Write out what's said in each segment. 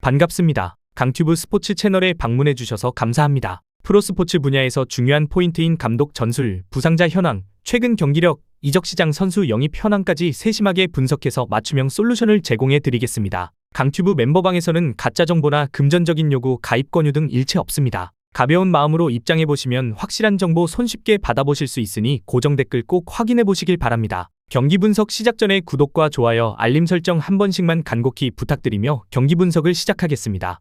반갑습니다. 강튜브 스포츠 채널에 방문해 주셔서 감사합니다. 프로스포츠 분야에서 중요한 포인트인 감독 전술, 부상자 현황, 최근 경기력, 이적시장 선수 영입 현황까지 세심하게 분석해서 맞춤형 솔루션을 제공해 드리겠습니다. 강튜브 멤버방에서는 가짜 정보나 금전적인 요구, 가입 권유 등 일체 없습니다. 가벼운 마음으로 입장해 보시면 확실한 정보 손쉽게 받아보실 수 있으니 고정 댓글 꼭 확인해 보시길 바랍니다. 경기 분석 시작 전에 구독과 좋아요, 알림 설정 한 번씩만 간곡히 부탁드리며 경기 분석을 시작하겠습니다.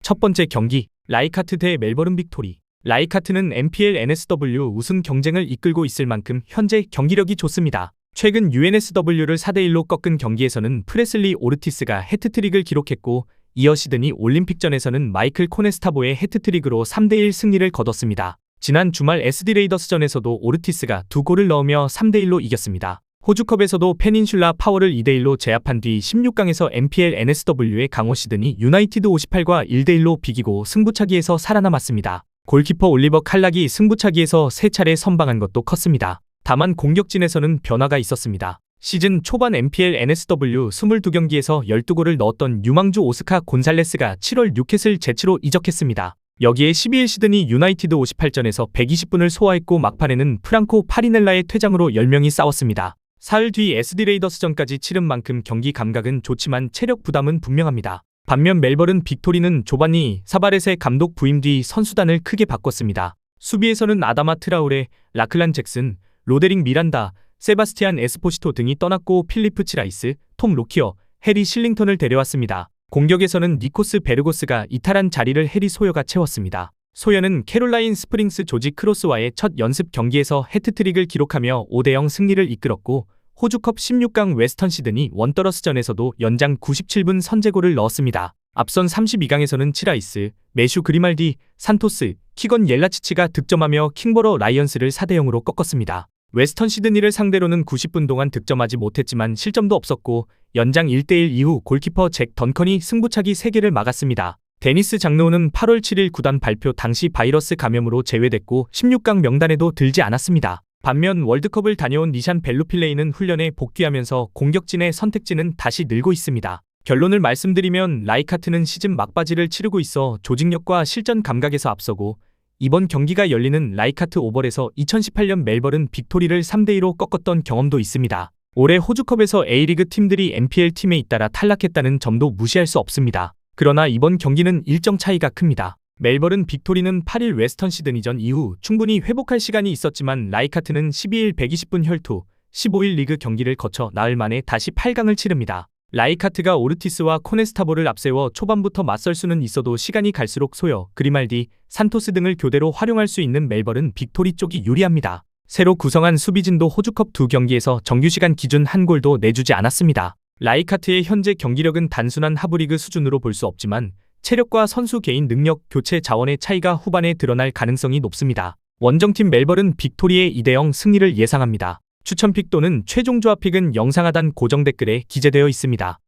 첫 번째 경기, 라이카트 대 멜버른 빅토리. 라이카트는 NPL NSW 우승 경쟁을 이끌고 있을 만큼 현재 경기력이 좋습니다. 최근 UNSW를 4대1로 꺾은 경기에서는 프레슬리 오르티스가 해트트릭을 기록했고, 이어 시드니 올림픽전에서는 마이클 코네스타보의 해트트릭으로 3대1 승리를 거뒀습니다. 지난 주말 SD 레이더스전에서도 오르티스가 2골을 넣으며 3대1로 이겼습니다. 호주컵에서도 페닌슐라 파워를 2대1로 제압한 뒤 16강에서 NPL NSW의 강호 시드니 유나이티드 58과 1대1로 비기고 승부차기에서 살아남았습니다. 골키퍼 올리버 칼락이 승부차기에서 3차례 선방한 것도 컸습니다. 다만 공격진에서는 변화가 있었습니다. 시즌 초반 NPL NSW 22경기에서 12골을 넣었던 유망주 오스카 곤살레스가 7월 뉴캐슬 제츠로 이적했습니다. 여기에 12일 시드니 유나이티드 58전에서 120분을 소화했고 막판에는 프랑코 파리넬라의 퇴장으로 10명이 싸웠습니다. 사흘 뒤 SD 레이더스전까지 치른 만큼 경기 감각은 좋지만 체력 부담은 분명합니다. 반면 멜버른 빅토리는 조바니 사바렛의 감독 부임 뒤 선수단을 크게 바꿨습니다. 수비에서는 아다마 트라우레, 라클란 잭슨, 로데릭 미란다, 세바스티안 에스포시토 등이 떠났고 필리프 치라이스, 톰 로키어, 해리 실링턴을 데려왔습니다. 공격에서는 니코스 베르고스가 이탈한 자리를 해리 소여가 채웠습니다. 소여는 캐롤라인 스프링스 조지 크로스와의 첫 연습 경기에서 해트트릭을 기록하며 5대0 승리를 이끌었고, 호주컵 16강 웨스턴 시드니 원더러스전에서도 연장 97분 선제골을 넣었습니다. 앞선 32강에서는 치라이스, 매슈 그리말디, 산토스, 키건 옐라치치가 득점하며 킹버러 라이언스를 4대0으로 꺾었습니다. 웨스턴 시드니를 상대로는 90분 동안 득점하지 못했지만 실점도 없었고, 연장 1대1 이후 골키퍼 잭 던컨이 승부차기 3개를 막았습니다. 데니스 장르오는 8월 7일 구단 발표 당시 바이러스 감염으로 제외됐고 16강 명단에도 들지 않았습니다. 반면 월드컵을 다녀온 니샨 벨루필레이는 훈련에 복귀하면서 공격진의 선택지는 다시 늘고 있습니다. 결론을 말씀드리면 라이카트는 시즌 막바지를 치르고 있어 조직력과 실전 감각에서 앞서고, 이번 경기가 열리는 라이카트 오벌에서 2018년 멜버른 빅토리를 3대2로 꺾었던 경험도 있습니다. 올해 호주컵에서 A리그 팀들이 NPL 팀에 잇따라 탈락했다는 점도 무시할 수 없습니다. 그러나 이번 경기는 일정 차이가 큽니다. 멜버른 빅토리는 8일 웨스턴 시드니전 이후 충분히 회복할 시간이 있었지만 라이카트는 12일 120분 혈투, 15일 리그 경기를 거쳐 나흘 만에 다시 8강을 치릅니다. 라이카트가 오르티스와 코네스타보를 앞세워 초반부터 맞설 수는 있어도 시간이 갈수록 소여, 그리말디, 산토스 등을 교대로 활용할 수 있는 멜버른 빅토리 쪽이 유리합니다. 새로 구성한 수비진도 호주컵 2경기에서 정규시간 기준 한 골도 내주지 않았습니다. 라이카트의 현재 경기력은 단순한 하브리그 수준으로 볼 수 없지만 체력과 선수 개인 능력, 교체 자원의 차이가 후반에 드러날 가능성이 높습니다. 원정팀 멜버른 빅토리의 2대0 승리를 예상합니다. 추천픽 또는 최종 조합픽은 영상 하단 고정 댓글에 기재되어 있습니다.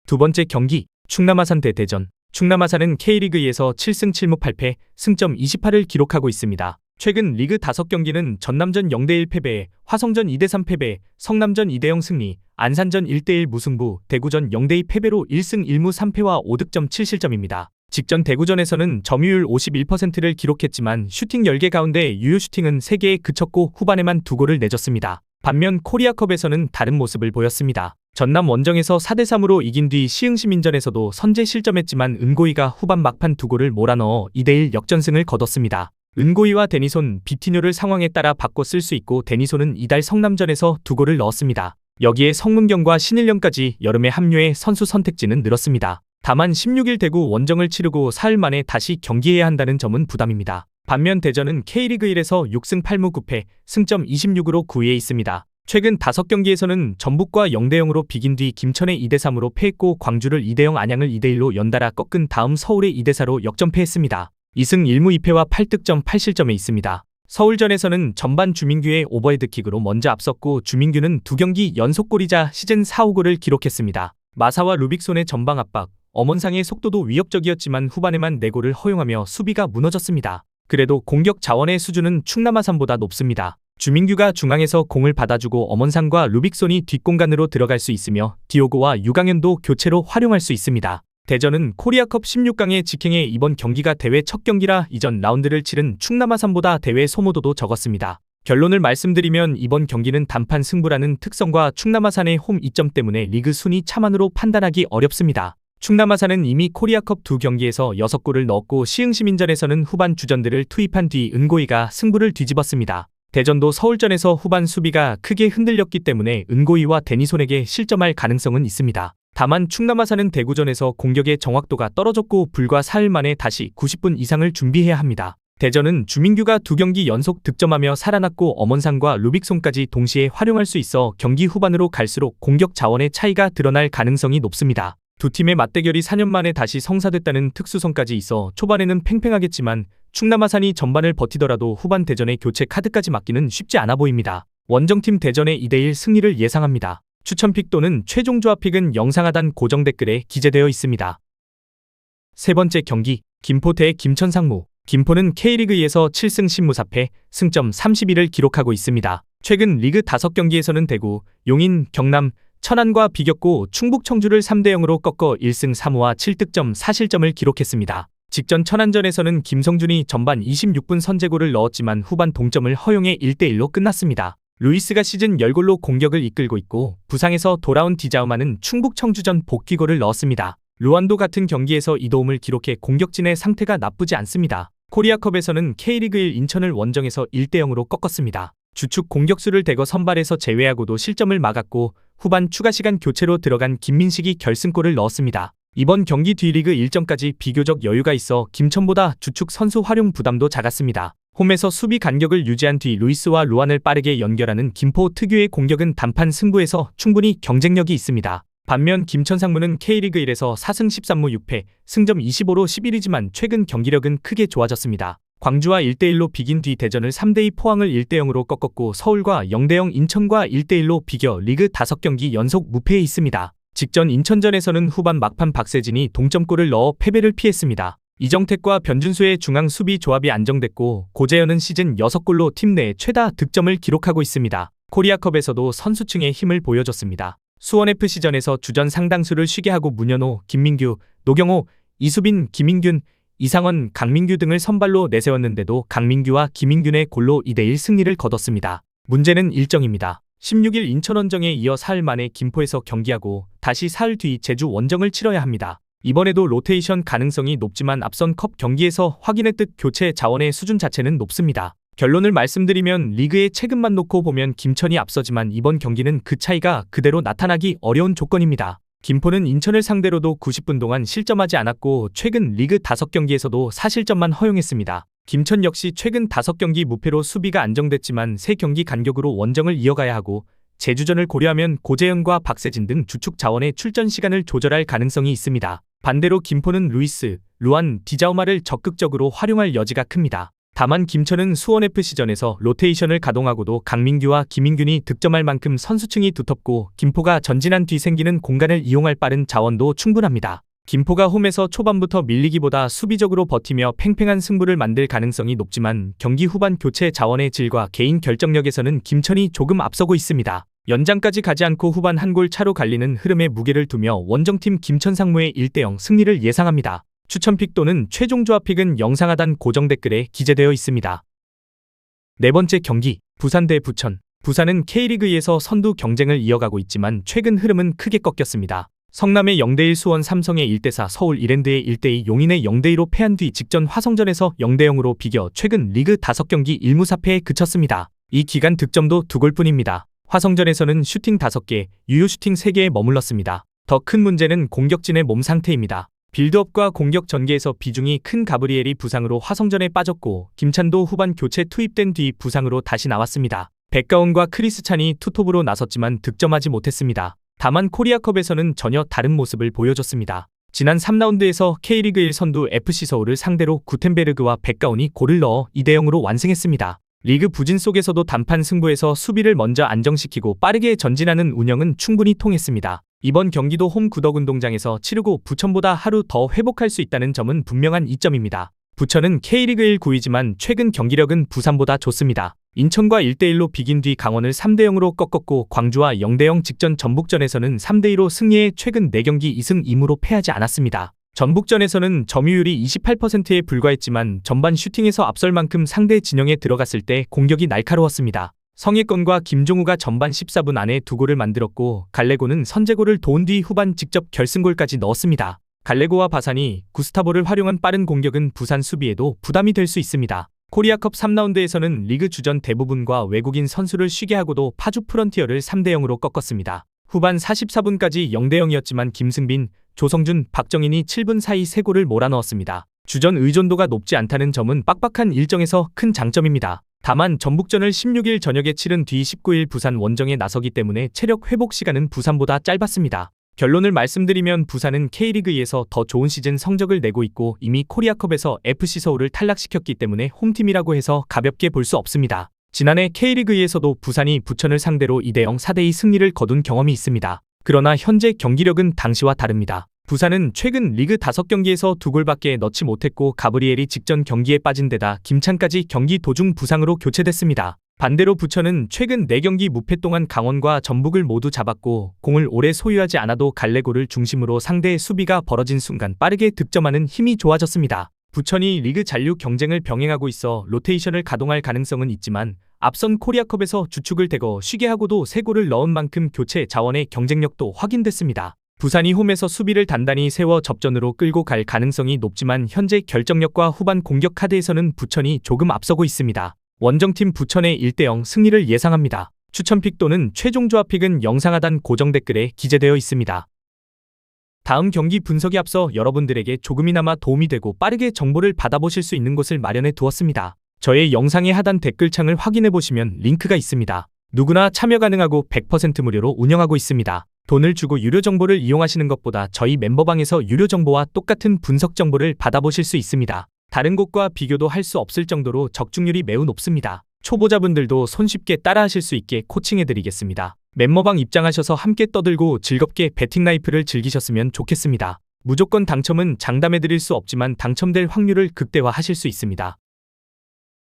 두 번째 경기, 충남아산 대 대전. 충남아산은 K리그에서 7승 7무 8패, 승점 28을 기록하고 있습니다. 최근 리그 5경기는 전남전 0대1 패배, 화성전 2대3 패배, 성남전 2대0 승리, 안산전 1대1 무승부, 대구전 0대2 패배로 1승 1무 3패와 5득점 7실점입니다. 직전 대구전에서는 점유율 51%를 기록했지만 슈팅 10개 가운데 유효 슈팅은 3개에 그쳤고 후반에만 2골을 내줬습니다. 반면 코리아컵에서는 다른 모습을 보였습니다. 전남 원정에서 4대3으로 이긴 뒤 시흥시민전에서도 선제 실점했지만 은고이가 후반 막판 2골을 몰아넣어 2대1 역전승을 거뒀습니다. 은고이와 데니손, 비티뇨를 상황에 따라 바꿔 쓸 수 있고 데니손은 이달 성남전에서 2골을 넣었습니다. 여기에 성문경과 신일령까지 여름에 합류해 선수 선택지는 늘었습니다. 다만 16일 대구 원정을 치르고 사흘 만에 다시 경기해야 한다는 점은 부담입니다. 반면 대전은 K리그 1에서 6승 8무 9패, 승점 26으로 9위에 있습니다. 최근 5경기에서는 전북과 0대0으로 비긴 뒤 김천에 2대3으로 패했고 광주를 2대0, 안양을 2대1로 연달아 꺾은 다음 서울에 2대4로 역전패했습니다. 2승 1무 2패와 8득점 8실점에 있습니다. 서울전에서는 전반 주민규의 오버헤드킥으로 먼저 앞섰고 주민규는 2경기 연속골이자 시즌 4, 5골을 기록했습니다. 마사와 루빅손의 전방 압박, 엄원상의 속도도 위협적이었지만 후반에만 4골을 허용하며 수비가 무너졌습니다. 그래도 공격 자원의 수준은 충남아산보다 높습니다. 주민규가 중앙에서 공을 받아주고 엄원상과 루빅손이 뒷공간으로 들어갈 수 있으며 디오고와 유강현도 교체로 활용할 수 있습니다. 대전은 코리아컵 16강에 직행해 이번 경기가 대회 첫 경기라 이전 라운드를 치른 충남 아산보다 대회 소모도도 적었습니다. 결론을 말씀드리면 이번 경기는 단판 승부라는 특성과 충남 아산의 홈 이점 때문에 리그 순위 차만으로 판단하기 어렵습니다. 충남 아산은 이미 코리아컵 2경기에서 6골을 넣었고 시흥시민전에서는 후반 주전들을 투입한 뒤 은고이가 승부를 뒤집었습니다. 대전도 서울전에서 후반 수비가 크게 흔들렸기 때문에 은고이와 데니손에게 실점할 가능성은 있습니다. 다만 충남 아산은 대구전에서 공격의 정확도가 떨어졌고 불과 사흘 만에 다시 90분 이상을 준비해야 합니다. 대전은 주민규가 2경기 연속 득점하며 살아났고 엄원상과 루빅손까지 동시에 활용할 수 있어 경기 후반으로 갈수록 공격 자원의 차이가 드러날 가능성이 높습니다. 두 팀의 맞대결이 4년 만에 다시 성사됐다는 특수성까지 있어 초반에는 팽팽하겠지만 충남 아산이 전반을 버티더라도 후반 대전의 교체 카드까지 맞기는 쉽지 않아 보입니다. 원정팀 대전의 2대1 승리를 예상합니다. 추천픽 또는 최종 조합픽은 영상 하단 고정 댓글에 기재되어 있습니다. 세 번째 경기, 김포 대 김천상무. 김포는 K리그2에서 7승 10무사패, 승점 31을 기록하고 있습니다. 최근 리그 5경기에서는 대구, 용인, 경남, 천안과 비겼고 충북 청주를 3대0으로 꺾어 1승 3무와 7득점 4실점을 기록했습니다. 직전 천안전에서는 김성준이 전반 26분 선제골을 넣었지만 후반 동점을 허용해 1대1로 끝났습니다. 루이스가 시즌 10골로 공격을 이끌고 있고 부상에서 돌아온 디자우마는 충북 청주전 복귀골을 넣었습니다. 루안도 같은 경기에서 이도움을 기록해 공격진의 상태가 나쁘지 않습니다. 코리아컵에서는 K리그1 인천을 원정에서 1대0으로 꺾었습니다. 주축 공격수를 대거 선발해서 제외하고도 실점을 막았고 후반 추가시간 교체로 들어간 김민식이 결승골을 넣었습니다. 이번 경기 뒤 리그 일정까지 비교적 여유가 있어 김천보다 주축 선수 활용 부담도 작았습니다. 홈에서 수비 간격을 유지한 뒤 루이스와 루안을 빠르게 연결하는 김포 특유의 공격은 단판 승부에서 충분히 경쟁력이 있습니다. 반면 김천상무는 K리그1에서 4승 13무 6패, 승점 25로 11위지만 최근 경기력은 크게 좋아졌습니다. 광주와 1대1로 비긴 뒤 대전을 3대2 포항을 1대0으로 꺾었고 서울과 0대0 인천과 1대1로 비겨 리그 5경기 연속 무패에 있습니다. 직전 인천전에서는 후반 막판 박세진이 동점골을 넣어 패배를 피했습니다. 이정택과 변준수의 중앙 수비 조합이 안정됐고 고재현은 시즌 6골로 팀 내 최다 득점을 기록하고 있습니다. 코리아컵에서도 선수층의 힘을 보여줬습니다. 수원FC전에서 주전 상당수를 쉬게 하고 문현호, 김민규, 노경호, 이수빈, 김인균, 이상원, 강민규 등을 선발로 내세웠는데도 강민규와 김인균의 골로 2대1 승리를 거뒀습니다. 문제는 일정입니다. 16일 인천원정에 이어 사흘 만에 김포에서 경기하고 다시 사흘 뒤 제주 원정을 치러야 합니다. 이번에도 로테이션 가능성이 높지만 앞선 컵 경기에서 확인했듯 교체 자원의 수준 자체는 높습니다. 결론을 말씀드리면 리그의 체급만 놓고 보면 김천이 앞서지만 이번 경기는 그 차이가 그대로 나타나기 어려운 조건입니다. 김포는 인천을 상대로도 90분 동안 실점하지 않았고 최근 리그 5경기에서도 4실점만 허용했습니다. 김천 역시 최근 5경기 무패로 수비가 안정됐지만 3경기 간격으로 원정을 이어가야 하고 제주전을 고려하면 고재현과 박세진 등 주축 자원의 출전 시간을 조절할 가능성이 있습니다. 반대로 김포는 루이스, 루안, 디자우마를 적극적으로 활용할 여지가 큽니다. 다만 김천은 수원FC전에서 로테이션을 가동하고도 강민규와 김인균이 득점할 만큼 선수층이 두텁고 김포가 전진한 뒤 생기는 공간을 이용할 빠른 자원도 충분합니다. 김포가 홈에서 초반부터 밀리기보다 수비적으로 버티며 팽팽한 승부를 만들 가능성이 높지만 경기 후반 교체 자원의 질과 개인 결정력에서는 김천이 조금 앞서고 있습니다. 연장까지 가지 않고 후반 한 골 차로 갈리는 흐름에 무게를 두며 원정팀 김천상무의 1대0 승리를 예상합니다. 추천픽 또는 최종 조합픽은 영상 하단 고정 댓글에 기재되어 있습니다. 네 번째 경기, 부산 대 부천. 부산은 K리그2에서 선두 경쟁을 이어가고 있지만 최근 흐름은 크게 꺾였습니다. 성남의 0대1 수원 삼성의 1대4 서울 이랜드의 1대2 용인의 0대2로 패한 뒤 직전 화성전에서 0대0으로 비겨 최근 리그 5경기 1무사패에 그쳤습니다. 이 기간 득점도 2골뿐입니다. 화성전에서는 슈팅 5개, 유효 슈팅 3개에 머물렀습니다. 더 큰 문제는 공격진의 몸 상태입니다. 빌드업과 공격 전개에서 비중이 큰 가브리엘이 부상으로 화성전에 빠졌고 김찬도 후반 교체 투입된 뒤 부상으로 다시 나왔습니다. 백가온과 크리스찬이 투톱으로 나섰지만 득점하지 못했습니다. 다만 코리아컵에서는 전혀 다른 모습을 보여줬습니다. 지난 3라운드에서 K리그1 선두 FC서울을 상대로 구텐베르그와 백가온이 골을 넣어 2대0으로 완승했습니다. 리그 부진 속에서도 단판 승부에서 수비를 먼저 안정시키고 빠르게 전진하는 운영은 충분히 통했습니다. 이번 경기도 홈 구덕운동장에서 치르고 부천보다 하루 더 회복할 수 있다는 점은 분명한 이점입니다. 부천은 K리그1 9위지만 최근 경기력은 부산보다 좋습니다. 인천과 1대1로 비긴 뒤 강원을 3대0으로 꺾었고 광주와 0대0 직전 전북전에서는 3대2로 승리해 최근 4경기 2승 2무로 패하지 않았습니다. 전북전에서는 점유율이 28%에 불과했지만 전반 슈팅에서 앞설 만큼 상대 진영에 들어갔을 때 공격이 날카로웠습니다. 성예권과 김종우가 전반 14분 안에 2골을 만들었고 갈레고는 선제골을 도운 뒤 후반 직접 결승골까지 넣었습니다. 갈레고와 바산이 구스타보를 활용한 빠른 공격은 부산 수비에도 부담이 될 수 있습니다. 코리아컵 3라운드에서는 리그 주전 대부분과 외국인 선수를 쉬게 하고도 파주 프런티어를 3대0으로 꺾었습니다. 후반 44분까지 0대0이었지만 김승빈, 조성준, 박정인이 7분 사이 3골을 몰아넣었습니다. 주전 의존도가 높지 않다는 점은 빡빡한 일정에서 큰 장점입니다. 다만 전북전을 16일 저녁에 치른 뒤 19일 부산 원정에 나서기 때문에 체력 회복 시간은 부산보다 짧았습니다. 결론을 말씀드리면 부산은 K리그에서 더 좋은 시즌 성적을 내고 있고 이미 코리아컵에서 FC 서울을 탈락시켰기 때문에 홈팀이라고 해서 가볍게 볼 수 없습니다. 지난해 K리그에서도 부산이 부천을 상대로 2대0, 4대2 승리를 거둔 경험이 있습니다. 그러나 현재 경기력은 당시와 다릅니다. 부산은 최근 리그 5경기에서 2골밖에 넣지 못했고 가브리엘이 직전 경기에 빠진 데다 김찬까지 경기 도중 부상으로 교체됐습니다. 반대로 부천은 최근 4경기 무패 동안 강원과 전북을 모두 잡았고 공을 오래 소유하지 않아도 갈레고를 중심으로 상대의 수비가 벌어진 순간 빠르게 득점하는 힘이 좋아졌습니다. 부천이 리그 잔류 경쟁을 병행하고 있어 로테이션을 가동할 가능성은 있지만 앞선 코리아컵에서 주축을 대거 쉬게 하고도 3골을 넣은 만큼 교체 자원의 경쟁력도 확인됐습니다. 부산이 홈에서 수비를 단단히 세워 접전으로 끌고 갈 가능성이 높지만 현재 결정력과 후반 공격 카드에서는 부천이 조금 앞서고 있습니다. 원정팀 부천의 1대0 승리를 예상합니다. 추천픽 또는 최종 조합픽은 영상 하단 고정 댓글에 기재되어 있습니다. 다음 경기 분석에 앞서 여러분들에게 조금이나마 도움이 되고 빠르게 정보를 받아보실 수 있는 곳을 마련해 두었습니다. 저의 영상의 하단 댓글창을 확인해 보시면 링크가 있습니다. 누구나 참여 가능하고 100% 무료로 운영하고 있습니다. 돈을 주고 유료 정보를 이용하시는 것보다 저희 멤버방에서 유료 정보와 똑같은 분석 정보를 받아보실 수 있습니다. 다른 곳과 비교도 할 수 없을 정도로 적중률이 매우 높습니다. 초보자분들도 손쉽게 따라하실 수 있게 코칭해드리겠습니다. 멤버방 입장하셔서 함께 떠들고 즐겁게 배팅 라이프를 즐기셨으면 좋겠습니다. 무조건 당첨은 장담해드릴 수 없지만 당첨될 확률을 극대화하실 수 있습니다.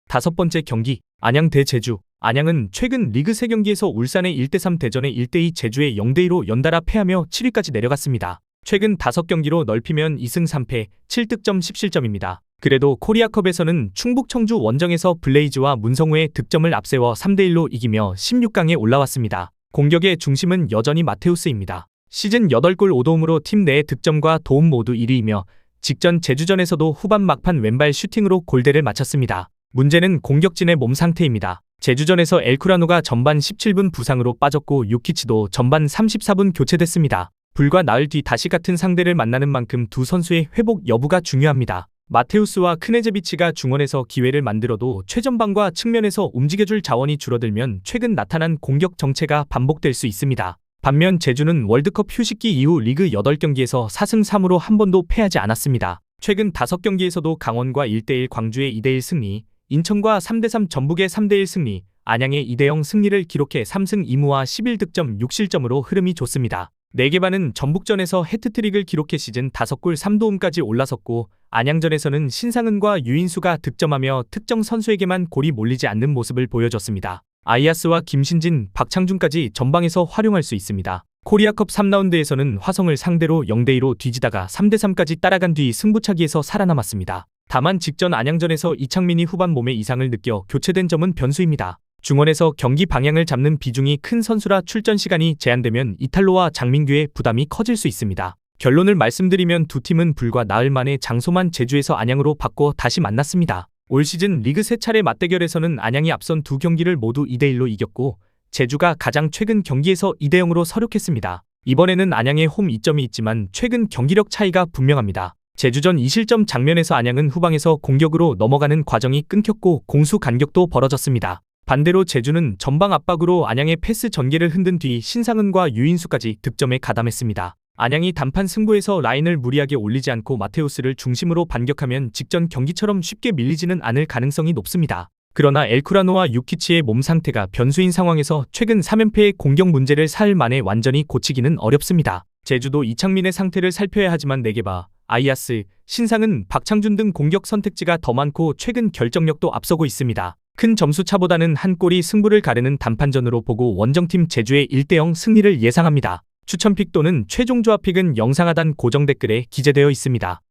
5번째 경기, 안양 대 제주. 안양은 최근 리그 3경기에서 울산의 1대3 대전의 1대2 제주의 0대2로 연달아 패하며 7위까지 내려갔습니다. 최근 5경기로 넓히면 2승 3패, 7득점 17점입니다. 그래도 코리아컵에서는 충북 청주 원정에서 블레이즈와 문성우의 득점을 앞세워 3대1로 이기며 16강에 올라왔습니다. 공격의 중심은 여전히 마테우스입니다. 시즌 8골 5도움으로 팀 내 득점과 도움 모두 1위이며 직전 제주전에서도 후반 막판 왼발 슈팅으로 골대를 맞췄습니다. 문제는 공격진의 몸 상태입니다. 제주전에서 엘쿠라노가 전반 17분 부상으로 빠졌고 유키치도 전반 34분 교체됐습니다. 불과 나흘 뒤 다시 같은 상대를 만나는 만큼 두 선수의 회복 여부가 중요합니다. 마테우스와 크네제비치가 중원에서 기회를 만들어도 최전방과 측면에서 움직여줄 자원이 줄어들면 최근 나타난 공격 정체가 반복될 수 있습니다. 반면 제주는 월드컵 휴식기 이후 리그 8경기에서 4승 3무로 한 번도 패하지 않았습니다. 최근 5경기에서도 강원과 1대1 광주의 2대1 승리, 인천과 3대3 전북의 3대1 승리, 안양의 2대0 승리를 기록해 3승 2무와 11득점 6실점으로 흐름이 좋습니다. 4개 반은 전북전에서 해트트릭을 기록해 시즌 5골 3도움까지 올라섰고 안양전에서는 신상은과 유인수가 득점하며 특정 선수에게만 골이 몰리지 않는 모습을 보여줬습니다. 아이아스와 김신진, 박창준까지 전방에서 활용할 수 있습니다. 코리아컵 3라운드에서는 화성을 상대로 0대2로 뒤지다가 3대3까지 따라간 뒤 승부차기에서 살아남았습니다. 다만 직전 안양전에서 이창민이 후반 몸에 이상을 느껴 교체된 점은 변수입니다. 중원에서 경기 방향을 잡는 비중이 큰 선수라 출전 시간이 제한되면 이탈로와 장민규의 부담이 커질 수 있습니다. 결론을 말씀드리면 두 팀은 불과 나흘 만에 장소만 제주에서 안양으로 바꿔 다시 만났습니다. 올 시즌 리그 3차례 맞대결에서는 안양이 앞선 2경기를 모두 2대1로 이겼고 제주가 가장 최근 경기에서 2대0으로 서륙했습니다. 이번에는 안양의 홈 이점이 있지만 최근 경기력 차이가 분명합니다. 제주전 2실점 장면에서 안양은 후방에서 공격으로 넘어가는 과정이 끊겼고 공수 간격도 벌어졌습니다. 반대로 제주는 전방 압박으로 안양의 패스 전개를 흔든 뒤 신상은과 유인수까지 득점에 가담했습니다. 안양이 단판 승부에서 라인을 무리하게 올리지 않고 마테우스를 중심으로 반격하면 직전 경기처럼 쉽게 밀리지는 않을 가능성이 높습니다. 그러나 엘쿠라노와 유키치의 몸 상태가 변수인 상황에서 최근 3연패의 공격 문제를 사흘 만에 완전히 고치기는 어렵습니다. 제주도 이창민의 상태를 살펴야 하지만 네게바, 아이아스, 신상은, 박창준 등 공격 선택지가 더 많고 최근 결정력도 앞서고 있습니다. 큰 점수 차보다는 한 골이 승부를 가르는 단판전으로 보고 원정팀 제주의 1대0 승리를 예상합니다. 추천픽 또는 최종 조합픽은 영상 하단 고정 댓글에 기재되어 있습니다.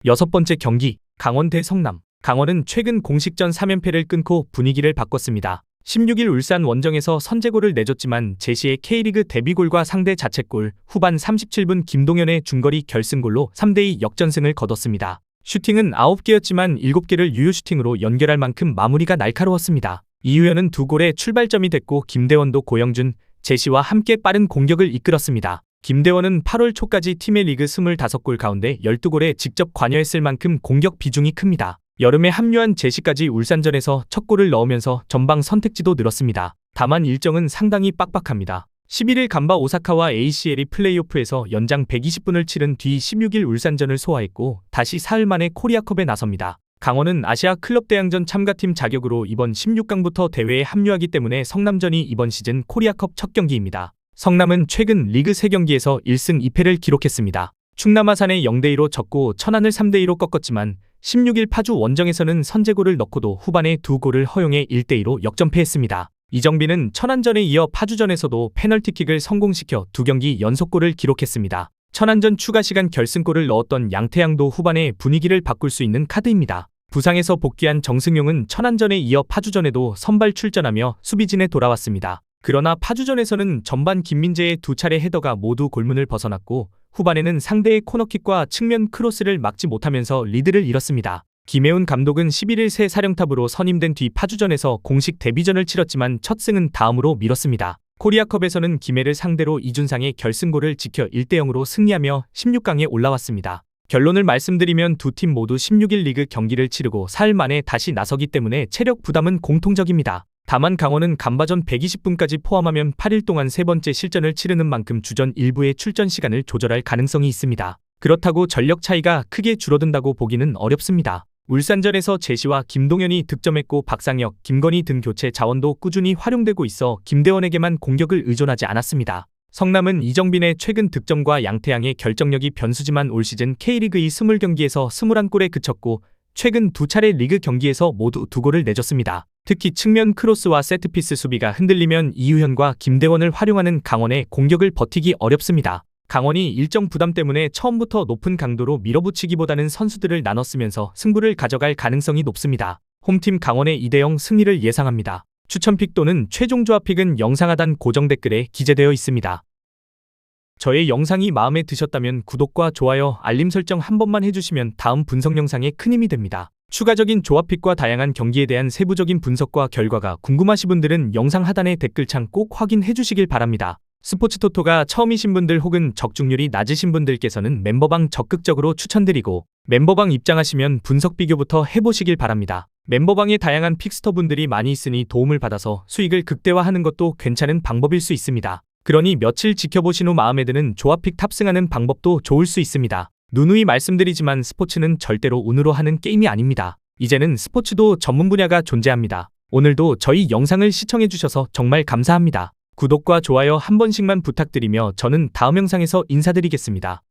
6번째 경기, 강원 대 성남. 강원은 최근 공식전 3연패를 끊고 분위기를 바꿨습니다. 16일 울산 원정에서 선제골을 내줬지만 제시의 K리그 데뷔골과 상대 자책골, 후반 37분 김동현의 중거리 결승골로 3대2 역전승을 거뒀습니다. 슈팅은 9개였지만 7개를 유효 슈팅으로 연결할 만큼 마무리가 날카로웠습니다. 이유현은 2골의 출발점이 됐고 김대원도 고영준, 제시와 함께 빠른 공격을 이끌었습니다. 김대원은 8월 초까지 팀의 리그 25골 가운데 12골에 직접 관여했을 만큼 공격 비중이 큽니다. 여름에 합류한 제시까지 울산전에서 첫 골을 넣으면서 전방 선택지도 늘었습니다. 다만 일정은 상당히 빡빡합니다. 11일 간바 오사카와 ACL이 플레이오프에서 연장 120분을 치른 뒤 16일 울산전을 소화했고 다시 사흘 만에 코리아컵에 나섭니다. 강원은 아시아 클럽 대항전 참가팀 자격으로 이번 16강부터 대회에 합류하기 때문에 성남전이 이번 시즌 코리아컵 첫 경기입니다. 성남은 최근 리그 3경기에서 1승 2패를 기록했습니다. 충남 아산에 0대2로 졌고 천안을 3대2로 꺾었지만 16일 파주 원정에서는 선제골을 넣고도 후반에 2골을 허용해 1대2로 역전패했습니다. 이정빈은 천안전에 이어 파주전에서도 페널티킥을 성공시켜 2경기 연속골을 기록했습니다. 천안전 추가시간 결승골을 넣었던 양태양도 후반에 분위기를 바꿀 수 있는 카드입니다. 부상에서 복귀한 정승용은 천안전에 이어 파주전에도 선발 출전하며 수비진에 돌아왔습니다. 그러나 파주전에서는 전반 김민재의 2차례 헤더가 모두 골문을 벗어났고 후반에는 상대의 코너킥과 측면 크로스를 막지 못하면서 리드를 잃었습니다. 김혜훈 감독은 11일 새 사령탑으로 선임된 뒤 파주전에서 공식 데뷔전을 치렀지만 첫 승은 다음으로 미뤘습니다. 코리아컵에서는 김해를 상대로 이준상의 결승골을 지켜 1대0으로 승리하며 16강에 올라왔습니다. 결론을 말씀드리면 두 팀 모두 16일 리그 경기를 치르고 사흘 만에 다시 나서기 때문에 체력 부담은 공통적입니다. 다만 강원은 간바전 120분까지 포함하면 8일 동안 세 번째 실전을 치르는 만큼 주전 일부의 출전 시간을 조절할 가능성이 있습니다. 그렇다고 전력 차이가 크게 줄어든다고 보기는 어렵습니다. 울산전에서 제시와 김동현이 득점했고 박상혁, 김건희 등 교체 자원도 꾸준히 활용되고 있어 김대원에게만 공격을 의존하지 않았습니다. 성남은 이정빈의 최근 득점과 양태양의 결정력이 변수지만 올 시즌 K리그 2 20경기에서 21골에 그쳤고 최근 2차례 리그 경기에서 모두 2골을 내줬습니다. 특히 측면 크로스와 세트피스 수비가 흔들리면 이유현과 김대원을 활용하는 강원의 공격을 버티기 어렵습니다. 강원이 일정 부담 때문에 처음부터 높은 강도로 밀어붙이기보다는 선수들을 나눴으면서 승부를 가져갈 가능성이 높습니다. 홈팀 강원의 2대0 승리를 예상합니다. 추천픽 또는 최종 조합픽은 영상 하단 고정 댓글에 기재되어 있습니다. 저의 영상이 마음에 드셨다면 구독과 좋아요, 알림 설정 한 번만 해주시면 다음 분석 영상에 큰 힘이 됩니다. 추가적인 조합픽과 다양한 경기에 대한 세부적인 분석과 결과가 궁금하신 분들은 영상 하단의 댓글창 꼭 확인해 주시길 바랍니다. 스포츠토토가 처음이신 분들 혹은 적중률이 낮으신 분들께서는 멤버방 적극적으로 추천드리고 멤버방 입장하시면 분석 비교부터 해보시길 바랍니다. 멤버방에 다양한 픽스터 분들이 많이 있으니 도움을 받아서 수익을 극대화하는 것도 괜찮은 방법일 수 있습니다. 그러니 며칠 지켜보신 후 마음에 드는 조합픽 탑승하는 방법도 좋을 수 있습니다. 누누이 말씀드리지만 스포츠는 절대로 운으로 하는 게임이 아닙니다. 이제는 스포츠도 전문 분야가 존재합니다. 오늘도 저희 영상을 시청해주셔서 정말 감사합니다. 구독과 좋아요 한 번씩만 부탁드리며 저는 다음 영상에서 인사드리겠습니다.